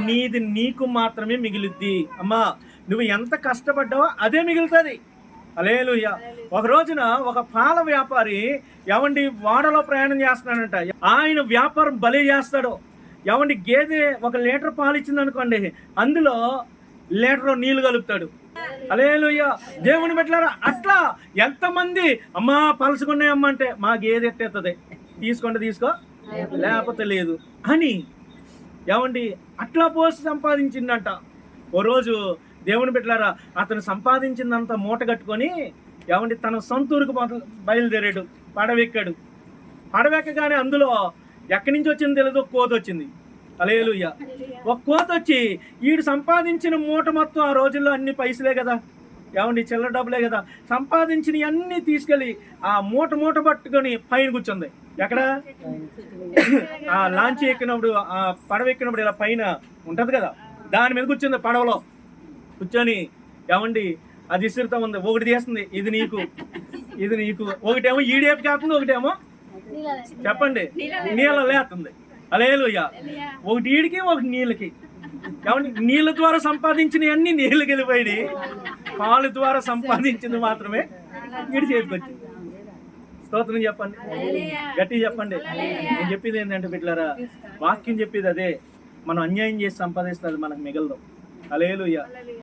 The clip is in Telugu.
నీది నీకు మాత్రమే మిగిలిద్ది. అమ్మా, నువ్వు ఎంత కష్టపడ్డావో అదే మిగులుతుంది. హల్లెలూయా. ఒక రోజున ఒక పాల వ్యాపారి ఎవండి వాడలో ప్రయాణం చేస్తున్నాడంట. ఆయన వ్యాపారం భలే చేస్తాడు. ఎవండి గేదె 1 లీటర్ పాలు ఇచ్చింది అనుకోండి, అందులో లీటర్ నీళ్లు కలుపుతాడు. హల్లెలూయా. దేవుని బిడ్డలారా, అట్లా ఎంతమంది అమ్మా పలుసుకున్నాయమ్మ అంటే మా గేదె ఎట్టేస్తుంది, తీసుకుంటే తీసుకో లేకపోతే లేదు అని ఏమండి అట్లా పోసి సంపాదించిందంట. ఓ రోజు దేవుని బిడ్డలారా, అతను సంపాదించిందంతా మూట కట్టుకొని ఏమండి తన సొంతూరుకు బయలుదేరాడు. పడవెక్కాడు. పడవెక్కగానే అందులో ఎక్కడి నుంచి వచ్చింది తెలియదు, ఒక కోత వచ్చింది. హల్లెలూయా. ఒక కోత వచ్చి వీడు సంపాదించిన మూట మొత్తం, ఆ రోజుల్లో అన్ని పైసలే కదా ఏమండి, చిల్లర డబ్బులే కదా, సంపాదించినవి అన్నీ తీసుకెళ్ళి ఆ మూట పట్టుకొని పైన కూర్చుంది. ఎక్కడ? ఆ లాంచీ ఎక్కినప్పుడు, ఆ పడవ ఎక్కినప్పుడు ఇలా పైన ఉంటది కదా, దాని మీద కూర్చుంది. పడవలో కూర్చొని ఏమండి అది ఇసురుతా ఉంది. ఒకటి తీస్తుంది, ఇది నీకు, ఇది నీకు. ఒకటేమో ఈడేపు కాస్తుంది, ఒకటేమో చెప్పండి నీళ్ళ లేస్తుంది. హల్లెలూయా. ఒకటి ఈడికి, ఒకటి నీళ్ళకి. ఏమండి నీళ్ళ ద్వారా సంపాదించినవి అన్ని నీళ్ళకి వెళ్ళిపోయి, పాలు ద్వారా సంపాదించింది మాత్రమే ఈడి చేతికి వచ్చింది. స్తోత్రం చెప్పండి, గట్టిగా చెప్పండి. నేను చెప్పేది ఏంటంటే బిడ్డలారా, వాక్యం చెప్పేది అదే. మనం అన్యాయం చేసి సంపాదిస్తే అది మనకు మిగలదు. హల్లెలూయా.